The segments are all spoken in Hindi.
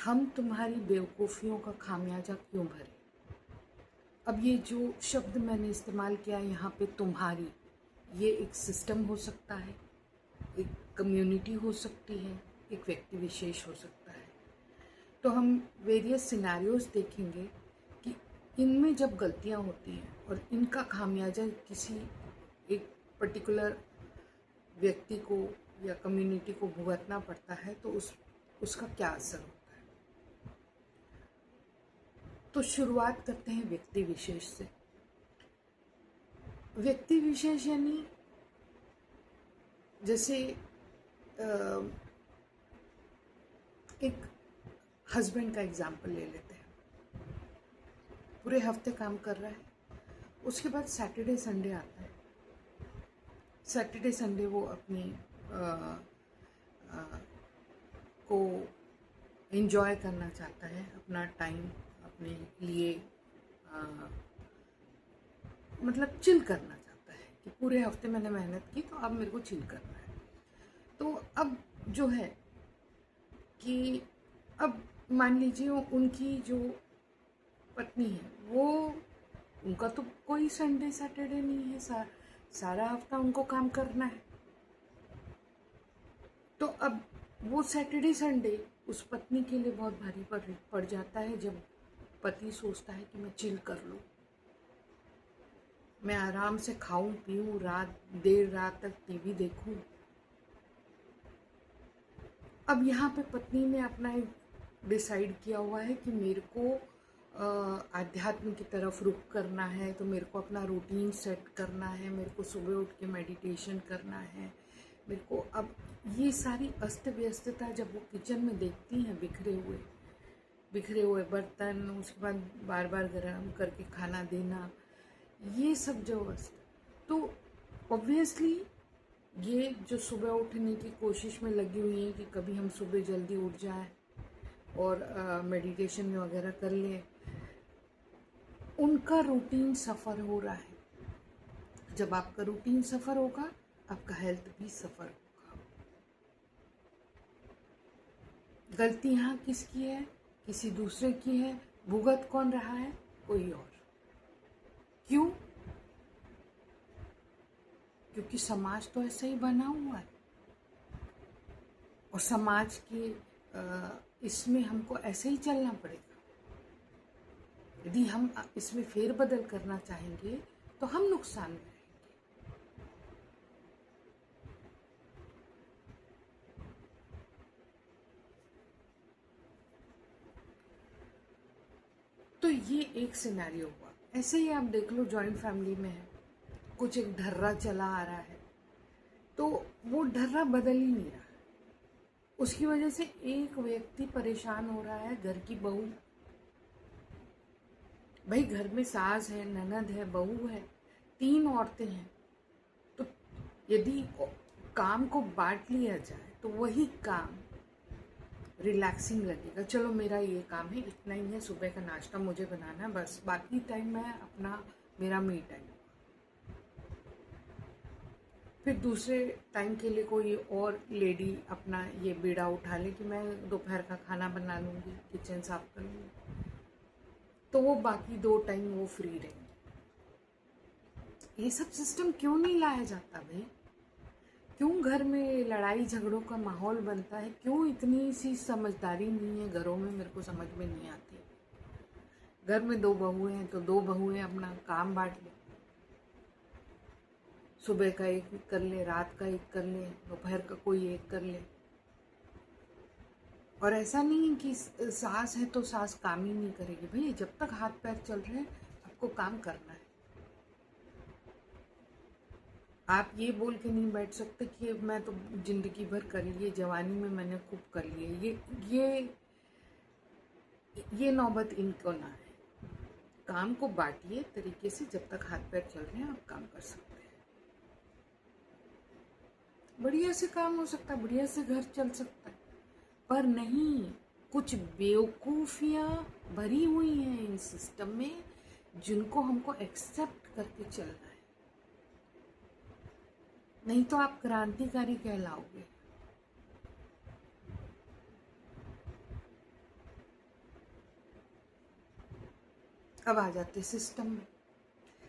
हम तुम्हारी बेवकूफ़ियों का खामियाजा क्यों भरें। अब ये जो शब्द मैंने इस्तेमाल किया यहाँ पे तुम्हारी, ये एक सिस्टम हो सकता है, एक कम्युनिटी हो सकती है, एक व्यक्ति विशेष हो सकता है। तो हम वेरियस सिनेरियोज देखेंगे कि इनमें जब गलतियाँ होती हैं और इनका खामियाजा किसी एक पर्टिकुलर व्यक्ति को या कम्युनिटी को भुगतना पड़ता है तो उसका क्या असर होता है। तो शुरुआत करते हैं व्यक्ति विशेष से। व्यक्ति विशेष यानी जैसे एक हस्बैंड का एग्जाम्पल ले लेते हैं। पूरे हफ्ते काम कर रहा है, उसके बाद सैटरडे संडे आता है। सैटरडे संडे वो अपनी को एंजॉय करना चाहता है, अपना टाइम अपने लिए मतलब चिल करना चाहता है कि पूरे हफ्ते मैंने मेहनत की तो अब मेरे को चिल करना है। तो अब जो है कि अब मान लीजिए उनकी जो पत्नी है वो, उनका तो कोई संडे सैटरडे नहीं है, सारा हफ्ता उनको काम करना है। तो अब वो सैटरडे संडे उस पत्नी के लिए बहुत भारी पड़ जाता है जब पति सोचता है कि मैं चिल कर लूँ, मैं आराम से खाऊं पीऊं, देर रात तक टीवी देखूं। अब यहाँ पे पत्नी ने अपना एक डिसाइड किया हुआ है कि मेरे को आध्यात्म की तरफ रुख करना है, तो मेरे को अपना रूटीन सेट करना है, मेरे को सुबह उठ के मेडिटेशन करना है, मेरे को अब ये सारी अस्त व्यस्तता जब वो किचन में देखती हैं, बिखरे हुए बर्तन, उसके बाद बार बार गर्म करके खाना देना, ये सब जो तो ऑब्वियसली ये जो सुबह उठने की कोशिश में लगी हुई है कि कभी हम सुबह जल्दी उठ जाएं और मेडिटेशन वगैरह कर लें, उनका रूटीन सफ़र हो रहा है। जब आपका रूटीन सफ़र होगा, आपका हेल्थ भी सफ़र होगा। गलती यहाँ किसकी है? किसी दूसरे की है। भुगत कौन रहा है? कोई और। क्यों? क्योंकि समाज तो ऐसा ही बना हुआ है और समाज के इसमें हमको ऐसे ही चलना पड़ेगा। यदि हम इसमें फेरबदल करना चाहेंगे तो हम नुकसान में रहेंगे। तो ये एक सिनेरियो हुआ। ऐसे ही आप देख लो, जॉइंट फैमिली में है, कुछ एक ढर्रा चला आ रहा है तो वो ढर्रा बदल ही नहीं रहा। उसकी वजह से एक व्यक्ति परेशान हो रहा है, घर की बहू। भाई घर में सास है, ननद है, बहू है, 3 औरतें हैं। तो यदि काम को बांट लिया जाए तो वही काम रिलैक्सिंग लगेगा। चलो मेरा ये काम है, इतना ही है, सुबह का नाश्ता मुझे बनाना है, बस बाकी टाइम मैं अपना मेरा मी टाइम। फिर दूसरे टाइम के लिए कोई और लेडी अपना ये बीड़ा उठा ले कि मैं दोपहर का खाना बना लूँगी, किचन साफ कर लूँगी, तो वो बाकी 2 टाइम वो फ्री रहेंगे। ये सब सिस्टम क्यों नहीं लाया जाता भाई? क्यों घर में लड़ाई झगड़ों का माहौल बनता है? क्यों इतनी सी समझदारी नहीं है घरों में? मेरे को समझ में नहीं आती। घर में 2 बहुएं हैं तो 2 बहुएं अपना काम बांट ले, सुबह का एक कर ले, रात का एक कर ले, दोपहर का कोई एक कर ले। और ऐसा नहीं है कि सास है तो सास काम ही नहीं करेगी। भाई जब तक हाथ पैर चल रहे हैं आपको काम करना है। आप ये बोल के नहीं बैठ सकते कि मैं तो जिंदगी भर कर लिए, जवानी में मैंने खूब कर लिए। ये नौबत इनको ना है। काम को बांटिए तरीके से, जब तक हाथ पैर चल रहे हैं आप काम कर सकते हैं। बढ़िया से काम हो सकता है, बढ़िया से घर चल सकता है। पर नहीं, कुछ बेवकूफ़ियाँ भरी हुई हैं इन सिस्टम में जिनको हमको एक्सेप्ट करके चलना है। नहीं तो आप क्रांतिकारी कहलाओगे। अब आ जाते सिस्टम में।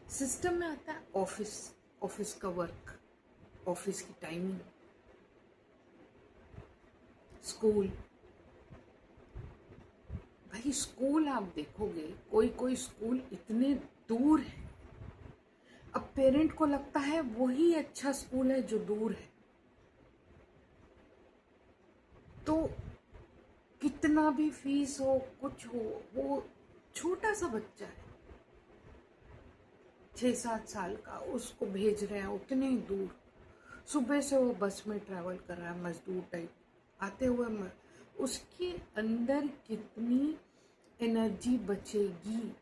सिस्टम में आता है ऑफिस, ऑफिस का वर्क, ऑफिस की टाइमिंग, स्कूल। भाई स्कूल आप देखोगे, कोई कोई स्कूल इतने दूर है। अब पेरेंट को लगता है वही अच्छा स्कूल है जो दूर है, तो कितना भी फीस हो, कुछ हो, वो छोटा सा बच्चा है 6-7 साल का, उसको भेज रहे हैं उतने दूर। सुबह से वो बस में ट्रैवल कर रहा है, मजदूर टाइप, आते हुए उसके अंदर कितनी एनर्जी बचेगी।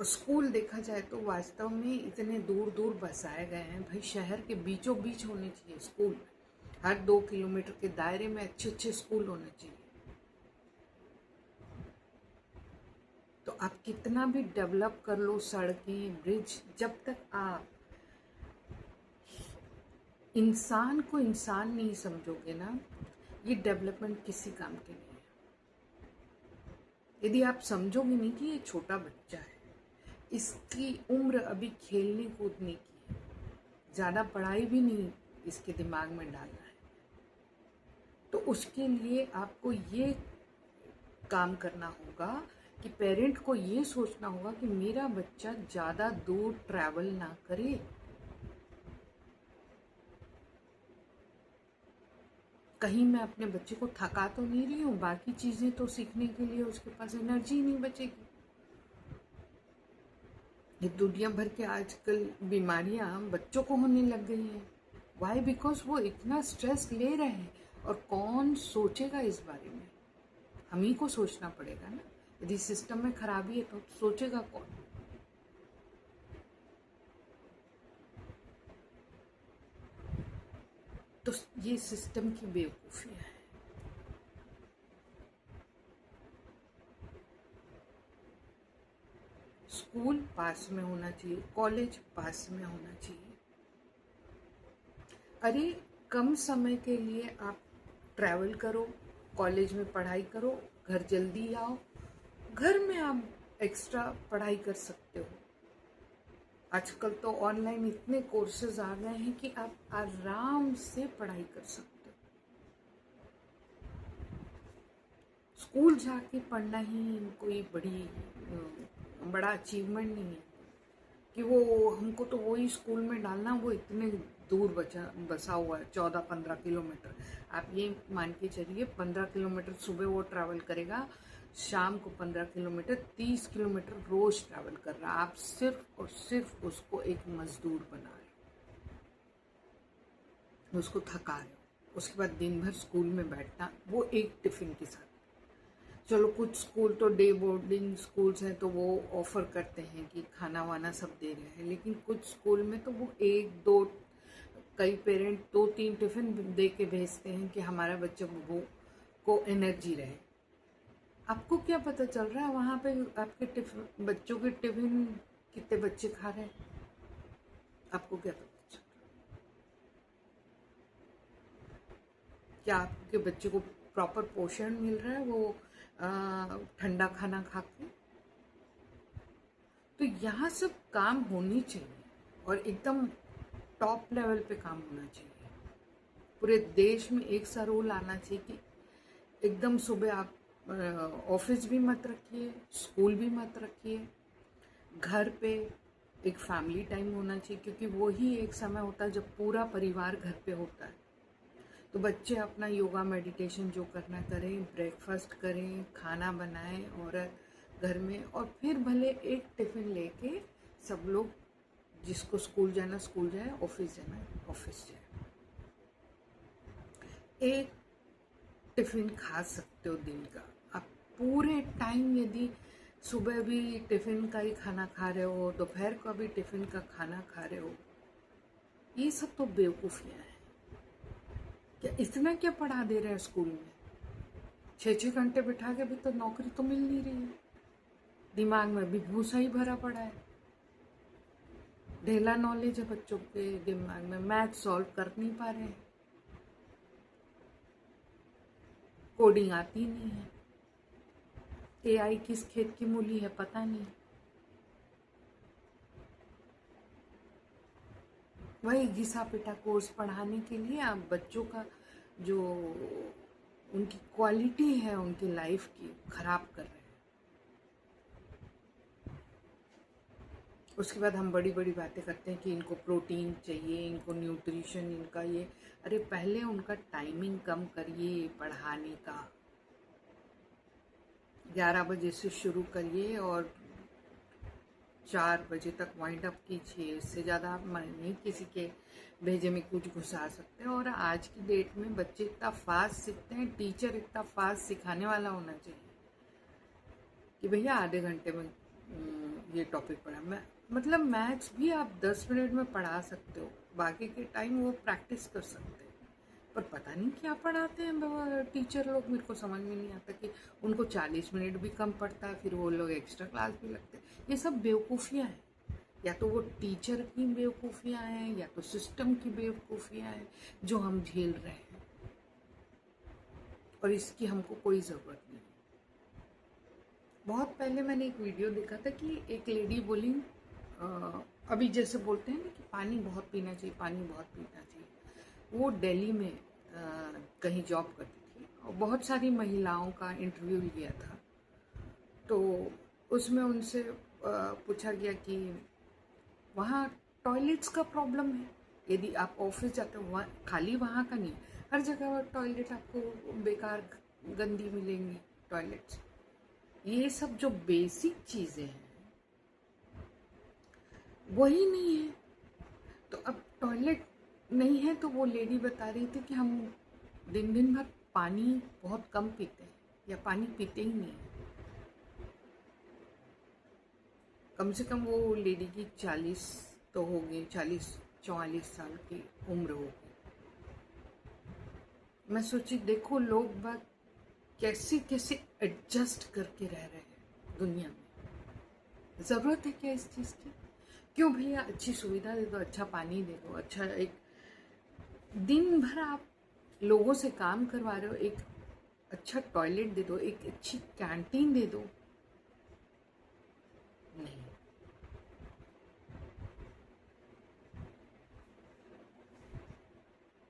स्कूल देखा जाए तो वास्तव में इतने दूर दूर बसाए गए हैं। भाई शहर के बीचों बीच होने चाहिए स्कूल, हर 2 किलोमीटर के दायरे में अच्छे अच्छे स्कूल होने चाहिए। तो आप कितना भी डेवलप कर लो सड़कें, ब्रिज, जब तक आप इंसान को इंसान नहीं समझोगे ना, ये डेवलपमेंट किसी काम के नहीं है। यदि आप समझोगे नहीं कि ये छोटा बच्चा है, इसकी उम्र अभी खेलने कूदने की है, ज़्यादा पढ़ाई भी नहीं इसके दिमाग में डालना है, तो उसके लिए आपको ये काम करना होगा कि पेरेंट को ये सोचना होगा कि मेरा बच्चा ज़्यादा दूर ट्रैवल ना करे। कहीं मैं अपने बच्चे को थका तो नहीं रही हूँ, बाकी चीज़ें तो सीखने के लिए उसके पास एनर्जी नहीं बचेगी। ये दुनिया भर के आजकल बीमारियां बच्चों को होने लग गई हैं। वाई? बिकॉज वो इतना स्ट्रेस ले रहे हैं, और कौन सोचेगा इस बारे में? हम ही को सोचना पड़ेगा ना। यदि सिस्टम में खराबी है तो सोचेगा कौन? तो ये सिस्टम की बेवकूफ़ियाँ है। स्कूल पास में होना चाहिए, कॉलेज पास में होना चाहिए। अरे कम समय के लिए आप ट्रैवल करो, कॉलेज में पढ़ाई करो, घर जल्दी आओ, घर में आप एक्स्ट्रा पढ़ाई कर सकते हो। आजकल तो ऑनलाइन इतने कोर्सेज आ गए हैं कि आप आराम से पढ़ाई कर सकते हो। स्कूल जाके पढ़ना ही कोई बड़ा अचीवमेंट नहीं है कि वो हमको तो वही स्कूल में डालना, वो इतने दूर बसा हुआ है 14-15 किलोमीटर। आप ये मान के चलिए 15 किलोमीटर सुबह वो ट्रैवल करेगा, शाम को 15 किलोमीटर, 30 किलोमीटर रोज ट्रैवल कर रहा है। आप सिर्फ और सिर्फ उसको एक मजदूर बना रहे हो, उसको थका रहे हो। उसके बाद दिन भर स्कूल में बैठना, वो एक टिफिन के साथ। चलो कुछ स्कूल तो डे बोर्डिंग स्कूल्स हैं तो वो ऑफर करते हैं कि खाना वाना सब दे रहे हैं, लेकिन कुछ स्कूल में तो वो 1-2, कई पेरेंट 2-3 टिफिन दे के भेजते हैं कि हमारा बच्चा वो को एनर्जी रहे। आपको क्या पता चल रहा है वहाँ पे आपके बच्चों के टिफिन कितने बच्चे खा रहे हैं? आपको क्या पता चल रहा है? क्या आपके बच्चे को प्रॉपर पोषण मिल रहा है वो ठंडा खाना खा के? तो यहाँ सब काम होनी चाहिए, और एकदम टॉप लेवल पे काम होना चाहिए। पूरे देश में एक सा रूल आना चाहिए कि एकदम सुबह आप ऑफिस भी मत रखिए, स्कूल भी मत रखिए, घर पे एक फैमिली टाइम होना चाहिए, क्योंकि वो ही एक समय होता है जब पूरा परिवार घर पे होता है। तो बच्चे अपना योगा मेडिटेशन जो करना करें, ब्रेकफास्ट करें, खाना बनाएं औरत घर में, और फिर भले एक टिफ़िन लेके सब लोग, जिसको स्कूल जाना स्कूल जाए, ऑफिस जाना ऑफिस जाए। एक टिफ़िन खा सकते हो दिन का। आप पूरे टाइम यदि सुबह भी टिफ़िन का ही खाना खा रहे हो, दोपहर का भी टिफ़िन का खाना खा रहे हो, ये सब तो बेवकूफ़ियाँ हैं। क्या इतना क्या पढ़ा दे रहे हैं स्कूल में? 6-6 घंटे बिठा के भी तो नौकरी तो मिल नहीं रही है। दिमाग में भी भूसा ही भरा पड़ा है, ढेला नॉलेज है बच्चों के दिमाग में, मैथ सॉल्व कर नहीं पा रहे हैं। कोडिंग आती नहीं है, एआई किस खेत की मूली है पता नहीं। वही घिसा पिटा कोर्स पढ़ाने के लिए आप बच्चों का जो उनकी क्वालिटी है उनकी लाइफ की खराब कर रहे हैं। उसके बाद हम बड़ी बड़ी बातें करते हैं कि इनको प्रोटीन चाहिए, इनको न्यूट्रिशन, इनका ये। अरे पहले उनका टाइमिंग कम करिए पढ़ाने का, 11 बजे से शुरू करिए और 4 बजे तक वाइंड अप कीजिए। इससे ज़्यादा आप नहीं किसी के भेजे में कुछ घुसा सकते हैं। और आज की डेट में बच्चे इतना फास्ट सीखते हैं, टीचर इतना फास्ट सिखाने वाला होना चाहिए कि भैया आधे घंटे में ये टॉपिक पढ़ा। मैं मतलब मैथ्स भी आप 10 मिनट में पढ़ा सकते हो, बाकी के टाइम वो प्रैक्टिस कर सकते हैं। पर पता नहीं क्या पढ़ाते हैं टीचर लोग, मेरे को समझ में नहीं आता कि उनको 40 मिनट भी कम पड़ता है, फिर वो लोग एक्स्ट्रा क्लास भी लगते हैं। ये सब बेवकूफ़ियाँ हैं, या तो वो टीचर की बेवकूफ़ियाँ हैं या तो सिस्टम की बेवकूफ़ियाँ हैं जो हम झेल रहे हैं, और इसकी हमको कोई ज़रूरत नहीं। बहुत पहले मैंने एक वीडियो देखा था कि एक लेडी बोली, अभी जैसे बोलते हैं ना कि पानी बहुत पीना चाहिए, पानी बहुत पीना चाहिए। वो दिल्ली में कहीं जॉब करती थी और बहुत सारी महिलाओं का इंटरव्यू लिया था। तो उसमें उनसे पूछा गया कि वहाँ टॉयलेट्स का प्रॉब्लम है। यदि आप ऑफिस जाते हो वहाँ खाली वहाँ का नहीं, हर जगह टॉयलेट आपको बेकार गंदी मिलेंगी टॉयलेट्स। ये सब जो बेसिक चीज़ें हैं वही नहीं है। तो अब टॉयलेट नहीं है तो वो लेडी बता रही थी कि हम दिन दिन भर पानी बहुत कम पीते हैं या पानी पीते ही नहीं है। कम से कम वो लेडी की 40 तो हो गई, 40-44 साल की उम्र हो गई। मैं सोची देखो लोग बाग कैसे कैसे एडजस्ट करके रह रहे हैं दुनिया में। ज़रूरत है क्या इस चीज़ की? क्यों भैया, अच्छी सुविधा दे दो, अच्छा पानी दे दो, अच्छा एक दिन भर आप लोगों से काम करवा रहे हो, एक अच्छा टॉयलेट दे दो, एक अच्छी कैंटीन दे दो। नहीं,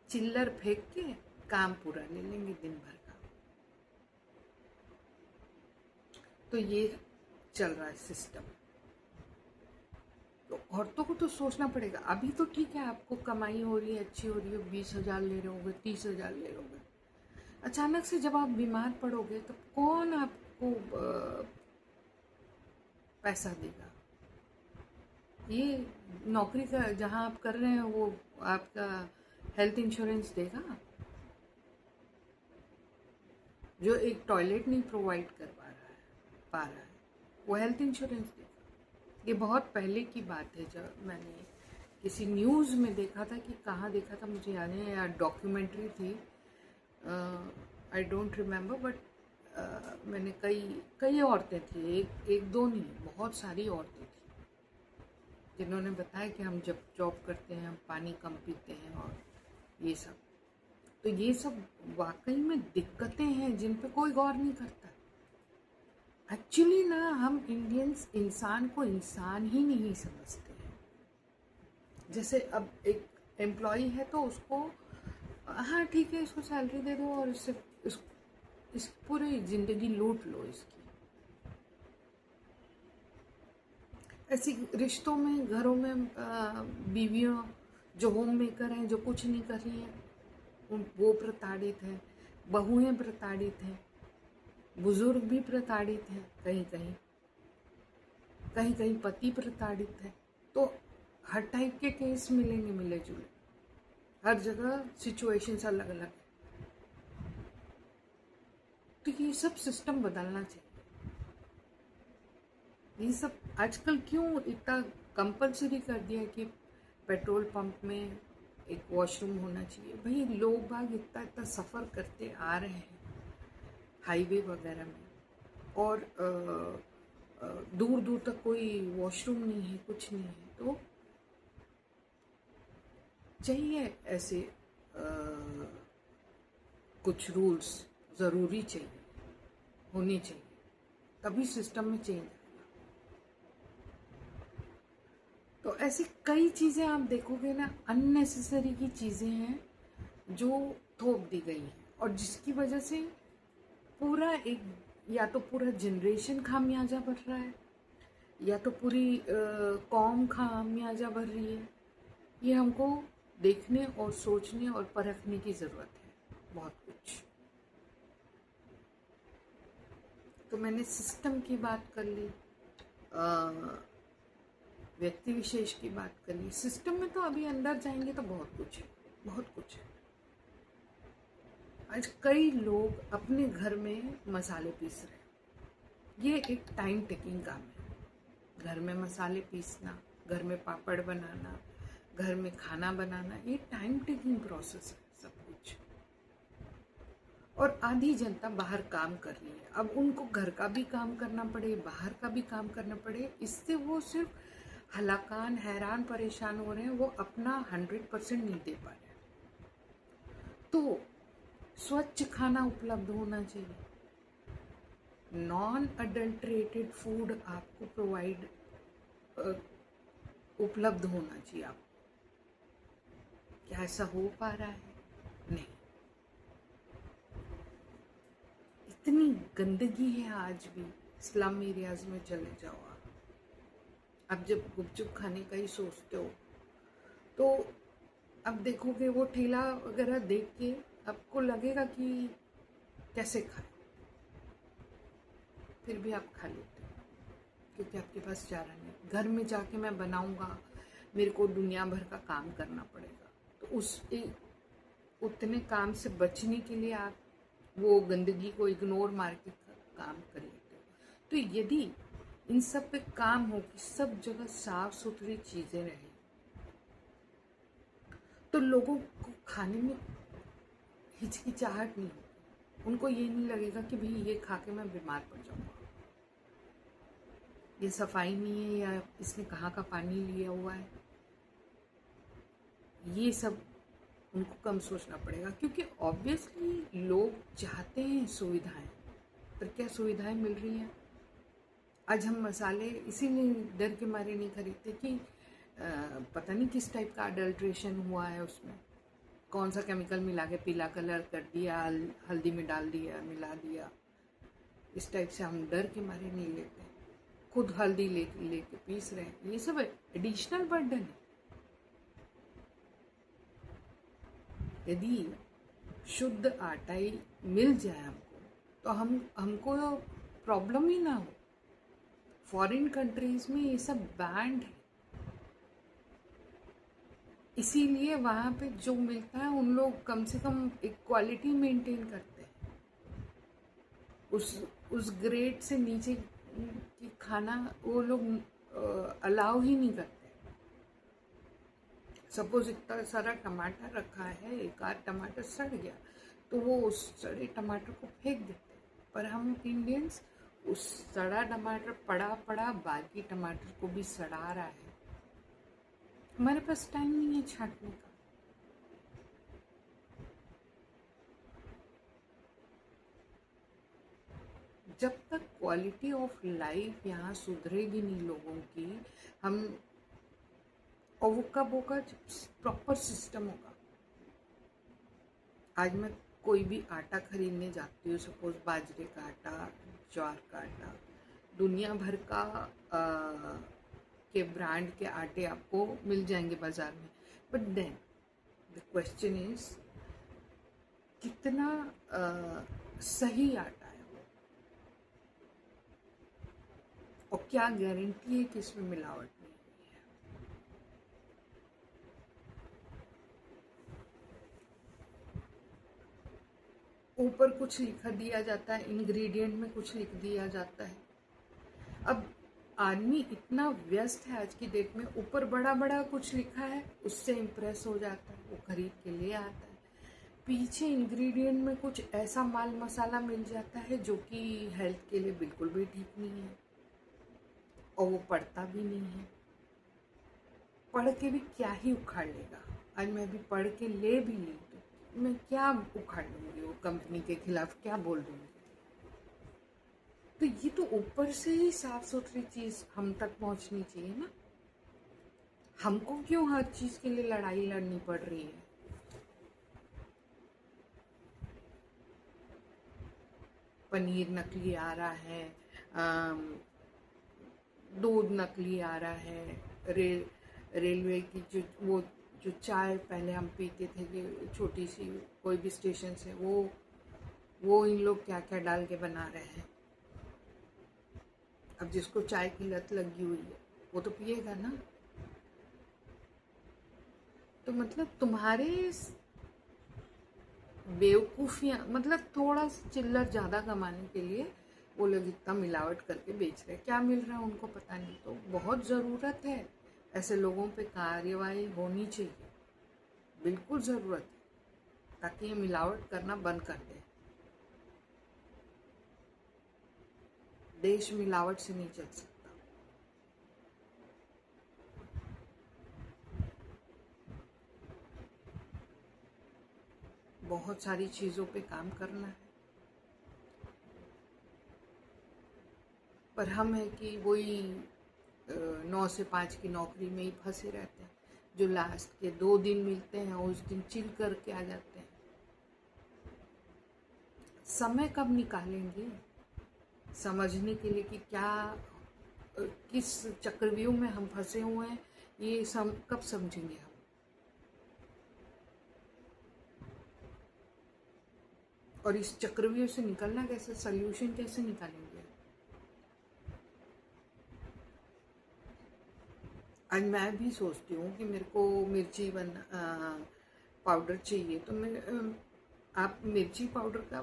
चिल्लर फेंक के काम पूरा ले लेंगे दिन भर का। तो ये चल रहा है सिस्टम। तो औरतों को तो सोचना पड़ेगा। अभी तो ठीक है, आपको कमाई हो रही है, अच्छी हो रही है, 20,000 ले रहे होगे, 30,000 ले रहे होगे। अचानक से जब आप बीमार पड़ोगे तो कौन आपको पैसा देगा? ये नौकरी का जहाँ आप कर रहे हैं वो आपका हेल्थ इंश्योरेंस देगा? जो एक टॉयलेट नहीं प्रोवाइड कर पा रहा है वो हेल्थ इंश्योरेंस देगा? ये बहुत पहले की बात है, जब मैंने किसी न्यूज़ में देखा था, कि कहाँ देखा था मुझे याद नहीं, या डॉक्यूमेंट्री थी, आई डोंट रिमेम्बर, बट मैंने कई औरतें थी, एक दो नहीं, बहुत सारी औरतें थी जिन्होंने बताया कि हम जब जॉब करते हैं हम पानी कम पीते हैं और ये सब। तो ये सब वाकई में दिक्कतें हैं जिन पे कोई गौर नहीं करता। एक्चुअली ना हम इंडियंस इंसान को इंसान ही नहीं समझते हैं। जैसे अब एक एम्प्लॉई है तो उसको हाँ ठीक है, इसको सैलरी दे दो और इससे इस पूरी ज़िंदगी लूट लो इसकी। ऐसी रिश्तों में, घरों में बीवियाँ जो होम मेकर हैं, जो कुछ नहीं कर रही हैं, वो प्रताड़ित हैं, बहुएं प्रताड़ित हैं, बुजुर्ग भी प्रताड़ित हैं, कहीं कहीं कहीं कहीं पति प्रताड़ित है। तो हर टाइप के केस मिलेंगे मिले जुले, हर जगह सिचुएशंस अलग अलग है। तो ये सब सिस्टम बदलना चाहिए। ये सब आजकल क्यों इतना कंपलसरी कर दिया कि पेट्रोल पंप में एक वॉशरूम होना चाहिए? भाई लोग बाग इतना इतना सफ़र करते आ रहे हैं हाईवे वगैरह में, और दूर दूर तक कोई वॉशरूम नहीं है, कुछ नहीं है। तो चाहिए ऐसे कुछ रूल्स ज़रूरी चाहिए, होनी चाहिए, तभी सिस्टम में चेंज आएगा। तो ऐसी कई चीज़ें आप देखोगे ना, अननेसेसरी की चीज़ें हैं जो थोप दी गई हैं, और जिसकी वजह से पूरा एक, या तो पूरा जनरेशन खामियाजा भर रहा है, या तो पूरी कौम खामियाजा भर रही है। ये हमको देखने और सोचने और परखने की ज़रूरत है बहुत कुछ। तो मैंने सिस्टम की बात कर ली, व्यक्ति विशेष की बात कर ली। सिस्टम में तो अभी अंदर जाएंगे तो बहुत कुछ है, बहुत कुछ है। आज कई लोग अपने घर में मसाले पीस रहे हैं। ये एक टाइम टेकिंग काम है। घर में मसाले पीसना, घर में पापड़ बनाना, घर में खाना बनाना, ये टाइम टेकिंग प्रोसेस है सब कुछ। और आधी जनता बाहर काम कर रही है। अब उनको घर का भी काम करना पड़े, बाहर का भी काम करना पड़े, इससे वो सिर्फ हलाकान, हैरान, परेशान हो रहे हैं। वो अपना 100% नहीं दे पा रहे। तो स्वच्छ खाना उपलब्ध होना चाहिए। नॉन अडल्ट्रेटेड फूड आपको प्रोवाइड उपलब्ध होना चाहिए। आपको क्या ऐसा हो पा रहा है? नहीं। इतनी गंदगी है आज भी। स्लम एरियाज में चले जाओ आप जब गुपचुप खाने का ही सोचते हो तो अब देखोगे वो ठेला वगैरह देख के आपको लगेगा कि कैसे खाए, फिर भी आप खा लेते हो क्योंकि आपके पास चारा नहीं। घर में जाके मैं बनाऊंगा, मेरे को दुनिया भर का काम करना पड़ेगा, तो उतने काम से बचने के लिए आप वो गंदगी को इग्नोर मार के काम कर लेते हो। तो यदि इन सब पे काम हो कि सब जगह साफ सुथरी चीजें रहे, तो लोगों को खाने में हिचकिचाहट नहीं होगी। उनको ये नहीं लगेगा कि भाई ये खा के मैं बीमार पड़ जाऊंगा, ये सफाई नहीं है, या इसने कहाँ का पानी लिया हुआ है। ये सब उनको कम सोचना पड़ेगा, क्योंकि ऑब्वियसली लोग चाहते हैं सुविधाएं, पर क्या सुविधाएं मिल रही हैं? आज हम मसाले इसीलिए डर के मारे नहीं खरीदते कि पता नहीं किस टाइप का अडल्ट्रेशन हुआ है, उसमें कौन सा केमिकल मिला के पीला कलर कर दिया, हल्दी में डाल दिया, मिला दिया। इस टाइप से हम डर के मारे नहीं लेते, खुद हल्दी लेके पीस रहे हैं। ये सब एडिशनल बर्डन है। यदि शुद्ध आटा ही मिल जाए हमको, तो हमको प्रॉब्लम ही ना हो। फॉरेन कंट्रीज में ये सब बैंड है, इसीलिए वहाँ पे जो मिलता है उन लोग कम से कम एक क्वालिटी मेंटेन करते हैं। उस ग्रेड से नीचे की खाना वो लोग अलाउ ही नहीं करते। सपोज इतना सारा टमाटर रखा है, एक आध टमाटर सड़ गया तो वो उस सड़े टमाटर को फेंक देते हैं। पर हम इंडियंस उस सड़ा टमाटर पड़ा बाकी टमाटर को भी सड़ा रहा है। हमारे पास टाइम नहीं है छांटने का। जब तक क्वालिटी ऑफ लाइफ यहाँ सुधरेगी नहीं लोगों की, हम, और वो कब होगा जब प्रॉपर सिस्टम होगा। आज मैं कोई भी आटा खरीदने जाती हूँ, सपोज बाजरे का आटा, ज्वार का आटा, दुनिया भर का के ब्रांड के आटे आपको मिल जाएंगे बाजार में। But then the question is कितना सही आटा है वो, और क्या गारंटी है कि इसमें मिलावट नहीं है। ऊपर कुछ लिखा दिया जाता है, इंग्रेडिएंट में कुछ लिख दिया जाता है। अब आदमी इतना व्यस्त है आज की डेट में, ऊपर बड़ा बड़ा कुछ लिखा है उससे इम्प्रेस हो जाता है, वो खरीद के ले आता है। पीछे इंग्रेडिएंट में कुछ ऐसा माल मसाला मिल जाता है जो कि हेल्थ के लिए बिल्कुल भी ठीक नहीं है, और वो पढ़ता भी नहीं है। पढ़ के भी क्या ही उखाड़ लेगा। आज मैं भी पढ़ के ले भी ली तो मैं क्या उखाड़ लूंगी, वो कंपनी के खिलाफ क्या बोल दूंगी। तो ये तो ऊपर से ही साफ सुथरी चीज हम तक पहुंचनी चाहिए ना। हमको क्यों हर चीज के लिए लड़ाई लड़नी पड़ रही है। पनीर नकली आ रहा है, दूध नकली आ रहा है, रेलवे की जो चाय पहले हम पीते थे कि छोटी सी कोई भी स्टेशन से, वो इन लोग क्या क्या डाल के बना रहे हैं। अब जिसको चाय की लत लगी हुई है वो तो पिएगा ना। तो मतलब तुम्हारे बेवकूफियां, मतलब थोड़ा सा चिल्लर ज्यादा कमाने के लिए वो लोग इतना मिलावट करके बेच रहे हैं। क्या मिल रहा है उनको पता नहीं। तो बहुत ज़रूरत है, ऐसे लोगों पे कार्यवाही होनी चाहिए, बिल्कुल ज़रूरत है, ताकि ये मिलावट करना बंद कर दे। देश मिलावट से नहीं चल सकता। बहुत सारी चीज़ों पे काम करना है, पर हम है कि वही 9 से 5 की नौकरी में ही फंसे रहते हैं। जो लास्ट के 2 दिन मिलते हैं उस दिन चिल करके आ जाते हैं। समय कब निकालेंगे समझने के लिए कि क्या किस चक्रव्यूह में हम फंसे हुए हैं, ये कब समझेंगे हम। और इस चक्रव्यूह से निकलना कैसे, सल्यूशन कैसे निकालेंगे। आज मैं भी सोचती हूँ कि मेरे को मिर्ची पाउडर चाहिए, तो मैं आप मिर्ची पाउडर का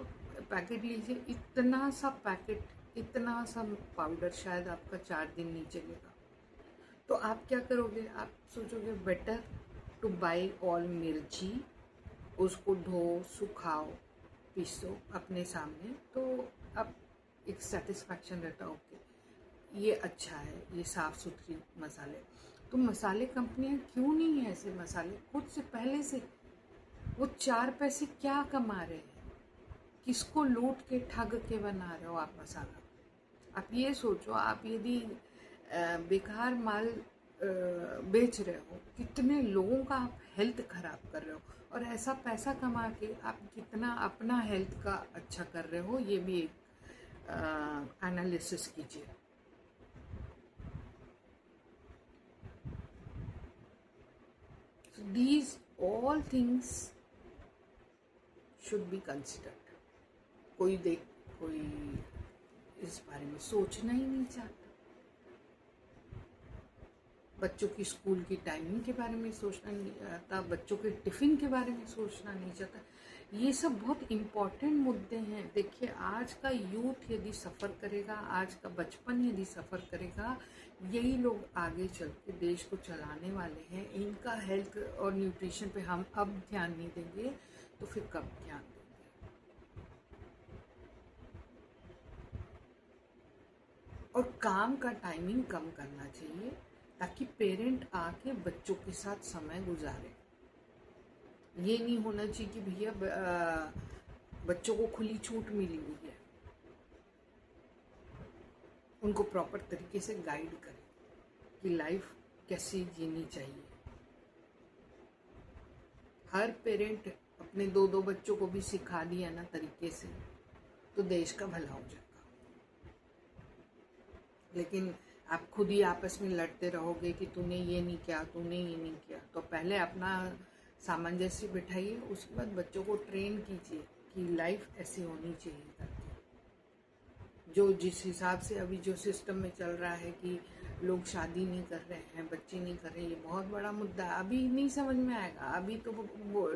पैकेट लीजिए, इतना सा पैकेट, इतना सा पाउडर शायद आपका 4 दिन नहीं चलेगा। तो आप क्या करोगे, आप सोचोगे बेटर टू बाई ऑल मिर्ची, उसको धो सुखाओ पीसो अपने सामने, तो अब एक सेटिस्फैक्शन रहता है, ओके ये अच्छा है, ये साफ सुथरी मसाले। तो मसाले कंपनियां क्यों नहीं है ऐसे मसाले खुद से पहले से, वो 4 पैसे क्या कमा रहे हैं, किसको लूट के ठग के बना रहे हो आप मसाला। आप ये सोचो, आप यदि बेकार माल बेच रहे हो, कितने लोगों का आप हेल्थ खराब कर रहे हो, और ऐसा पैसा कमा के आप कितना अपना हेल्थ का अच्छा कर रहे हो, ये भी एक एनालिसिस कीजिए। These all things should be considered। कोई इस बारे में सोचना ही नहीं चाहता। बच्चों की स्कूल की टाइमिंग के बारे में सोचना नहीं चाहता, बच्चों के टिफ़िन के बारे में सोचना नहीं चाहता। ये सब बहुत इम्पॉर्टेंट मुद्दे हैं। देखिए, आज का यूथ यदि सफ़र करेगा, आज का बचपन यदि सफ़र करेगा, यही लोग आगे चल के देश को चलाने वाले हैं। इनका हेल्थ और न्यूट्रिशन पे हम अब ध्यान नहीं देंगे तो फिर कब ध्यान देंगे। और काम का टाइमिंग कम करना चाहिए, ताकि पेरेंट आके बच्चों के साथ समय गुजारे। ये नहीं होना चाहिए कि भैया बच्चों को खुली छूट मिली हुई है, उनको प्रॉपर तरीके से गाइड करें कि लाइफ कैसे जीनी चाहिए। हर पेरेंट अपने 2-2 बच्चों को भी सिखा दिया ना तरीके से, तो देश का भला हो जाएगा। लेकिन आप खुद ही आपस में लड़ते रहोगे कि तूने ये नहीं किया, तूने ये नहीं किया। तो पहले अपना सामंजस्य बिठाइए, उसके बाद बच्चों को ट्रेन कीजिए कि लाइफ ऐसी होनी चाहिए करके। जो जिस हिसाब से अभी जो सिस्टम में चल रहा है कि लोग शादी नहीं कर रहे हैं, बच्चे नहीं कर रहे, ये बहुत बड़ा मुद्दा है। अभी नहीं समझ में आएगा, अभी तो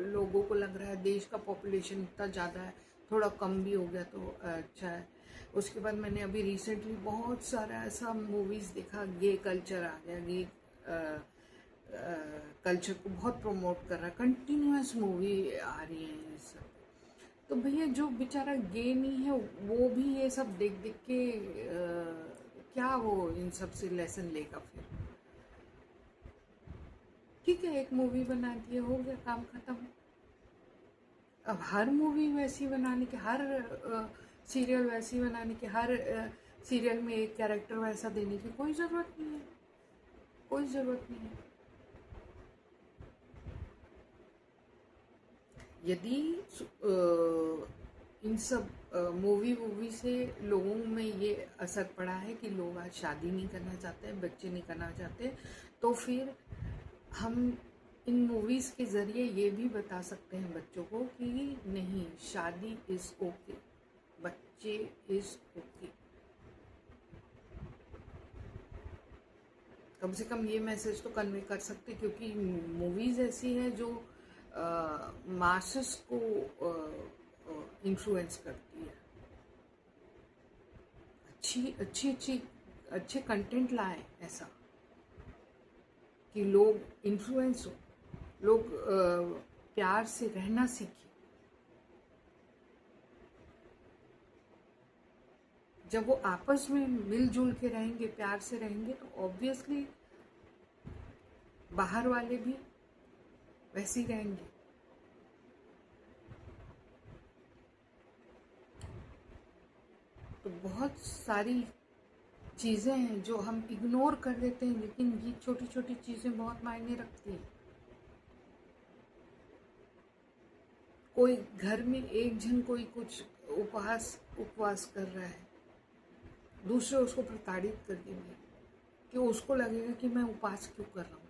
लोगों को लग रहा है देश का पॉपुलेशन इतना ज़्यादा है, थोड़ा कम भी हो गया तो अच्छा है। उसके बाद मैंने अभी रिसेंटली बहुत सारा ऐसा मूवीज़ देखा, गे कल्चर आ गया, गे कल्चर को बहुत प्रमोट कर रहा है, कंटिन्यूअस मूवी आ रही है ये सब। तो भैया जो बेचारा गे नहीं है वो भी ये सब देख देख के क्या वो इन सब से लेसन लेगा फिर। ठीक है, एक मूवी बना दिए, हो गया, काम खत्म। अब हर मूवी वैसी बनाने की, हर सीरियल वैसी बनाने की, हर सीरियल में एक कैरेक्टर वैसा देने की कोई ज़रूरत नहीं है, कोई ज़रूरत नहीं है। यदि इन सब मूवी से लोगों में ये असर पड़ा है कि लोग आज शादी नहीं करना चाहते, बच्चे नहीं करना चाहते, तो फिर हम इन मूवीज़ के ज़रिए ये भी बता सकते हैं बच्चों को कि नहीं, शादी इज़ ओके, बच्चे इज़ ओके। कम से कम ये मैसेज तो कन्वे कर सकते, क्योंकि मूवीज़ ऐसी है जो मासेस को इन्फ्लुएंस करती है। अच्छे कंटेंट लाए ऐसा कि लोग इन्फ्लुएंस हो, लोग प्यार से रहना सीखें। जब वो आपस में मिलजुल के रहेंगे, प्यार से रहेंगे, तो ऑब्वियसली बाहर वाले भी वैसे ही रहेंगे। तो बहुत सारी चीज़ें हैं जो हम इग्नोर कर देते हैं, लेकिन ये छोटी छोटी चीज़ें बहुत मायने रखती हैं। कोई घर में एक जन कोई कुछ उपवास कर रहा है, दूसरे उसको प्रताड़ित कर देंगे कि उसको लगेगा कि मैं उपवास क्यों कर रहा हूँ।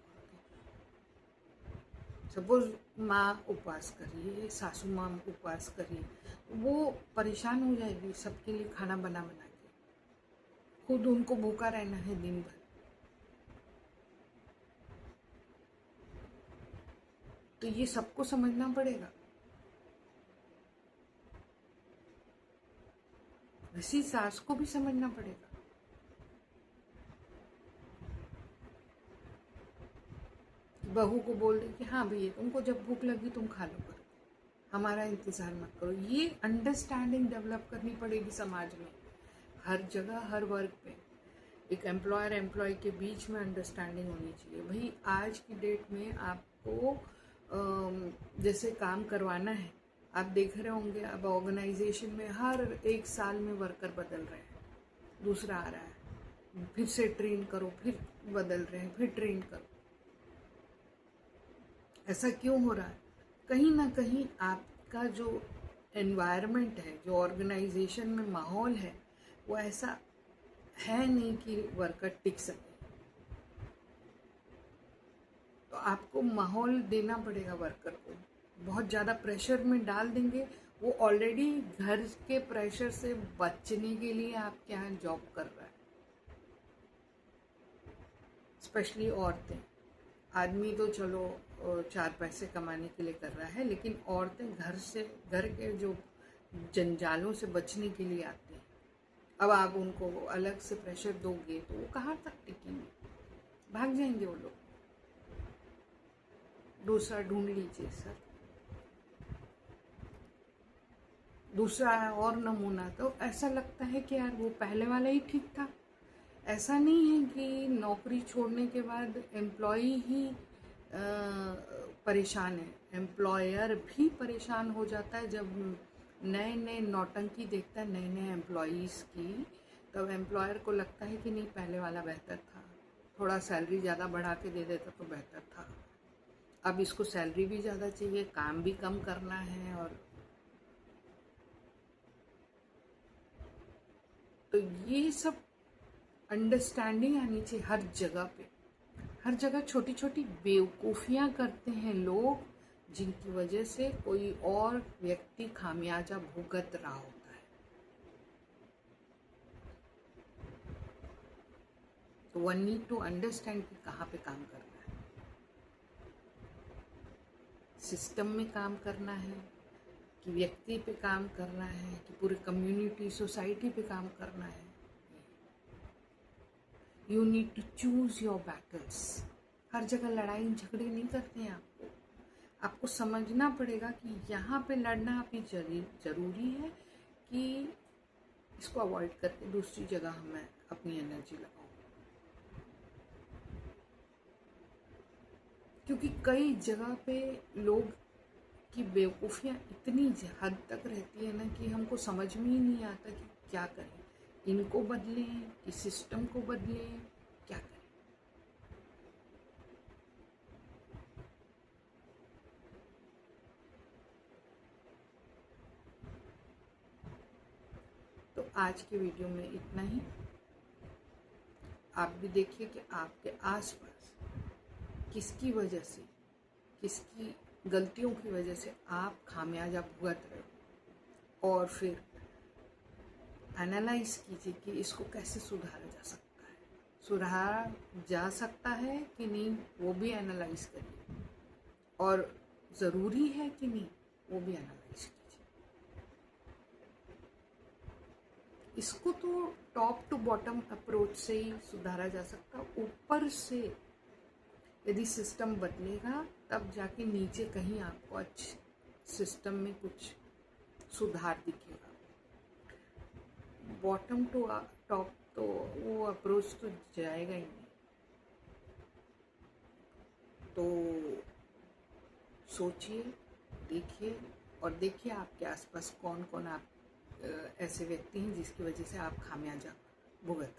सपोज माँ उपवास कर रही है, सासू माँ उपवास कर रही है, वो परेशान हो जाएगी सबके लिए खाना बना बना के, खुद उनको भूखा रहना है दिन भर। तो ये सबको समझना पड़ेगा। इसी सास को भी समझना पड़ेगा। बहू को बोल दे कि हाँ भैया, तुमको जब भूख लगी तुम खा लो, करो, हमारा इंतज़ार मत करो। ये अंडरस्टैंडिंग डेवलप करनी पड़ेगी समाज में, हर जगह, हर वर्ग पे। एक एम्प्लॉयर एम्प्लॉय के बीच में अंडरस्टैंडिंग होनी चाहिए। भाई आज की डेट में आपको जैसे काम करवाना है, आप देख रहे होंगे अब ऑर्गेनाइजेशन में हर एक साल में वर्कर बदल रहे हैं, दूसरा आ रहा है, फिर से ट्रेन करो, फिर बदल रहे हैं, फिर ट्रेन करो। ऐसा क्यों हो रहा है? कहीं ना कहीं आपका जो एनवायरनमेंट है, जो ऑर्गेनाइजेशन में माहौल है, वो ऐसा है नहीं कि वर्कर टिक सके। तो आपको माहौल देना पड़ेगा वर्कर को। बहुत ज़्यादा प्रेशर में डाल देंगे, वो ऑलरेडी घर के प्रेशर से बचने के लिए आपके यहाँ जॉब कर रहा है। स्पेशली औरतें। आदमी तो चलो 4 पैसे कमाने के लिए कर रहा है, लेकिन औरतें घर के जो जंजालों से बचने के लिए आती हैं। अब आप उनको अलग से प्रेशर दोगे तो वो कहाँ तक टिकेंगे, भाग जाएंगे वो लोग। दूसरा ढूंढ लीजिए सर। दूसरा और नमूना तो ऐसा लगता है कि यार वो पहले वाला ही ठीक था। ऐसा नहीं है कि नौकरी छोड़ने के बाद एम्प्लॉई ही परेशान है, एम्प्लॉयर भी परेशान हो जाता है जब नए नए नौटंकी देखता है नए नए एम्प्लॉयज़ की। तब एम्प्लॉयर को लगता है कि नहीं, पहले वाला बेहतर था, थोड़ा सैलरी ज़्यादा बढ़ा के दे देता तो बेहतर था। अब इसको सैलरी भी ज़्यादा चाहिए, काम भी कम करना है, और तो ये सब अंडरस्टैंडिंग आनी चाहिए हर जगह पे। हर जगह छोटी छोटी बेवकूफ़ियाँ करते हैं लोग, जिनकी वजह से कोई और व्यक्ति खामियाजा भुगत रहा होता है। तो वन नीड टू अंडरस्टैंड कि कहाँ पे काम करना है, सिस्टम में काम करना है कि व्यक्ति पे काम करना है कि पूरी कम्युनिटी सोसाइटी पे काम करना है। You need to choose your battles. हर जगह लड़ाई झगड़े नहीं करते हैं आपको समझना पड़ेगा कि यहाँ पे लड़ना अभी ज़रूरी है कि इसको अवॉइड करके दूसरी जगह मैं अपनी एनर्जी लगाऊं। क्योंकि कई जगह पे लोग कि बेवकूफ़ियाँ इतनी हद तक रहती है ना कि हमको समझ में ही नहीं आता कि क्या करें, इनको बदलें कि सिस्टम को बदलें, क्या करें। तो आज की वीडियो में इतना ही। आप भी देखिए कि आपके आसपास किसकी वजह से, किसकी गलतियों की वजह से आप खामियाजा भुगत रहे हो, और फिर एनालाइज कीजिए कि इसको कैसे सुधारा जा सकता है। सुधारा जा सकता है कि नहीं वो भी एनालाइज करिए, और ज़रूरी है कि नहीं वो भी एनालाइज कीजिए। इसको तो टॉप टू बॉटम अप्रोच से ही सुधारा जा सकता है। ऊपर से यदि सिस्टम बदलेगा तब जाके नीचे कहीं आपको अच्छे सिस्टम में कुछ सुधार दिखेगा। बॉटम टू टॉप तो वो अप्रोच तो जाएगा ही नहीं। तो सोचिए, देखिए, और देखिए आपके आसपास कौन कौन आप ऐसे व्यक्ति हैं जिसकी वजह से आप खामियाजा भुगत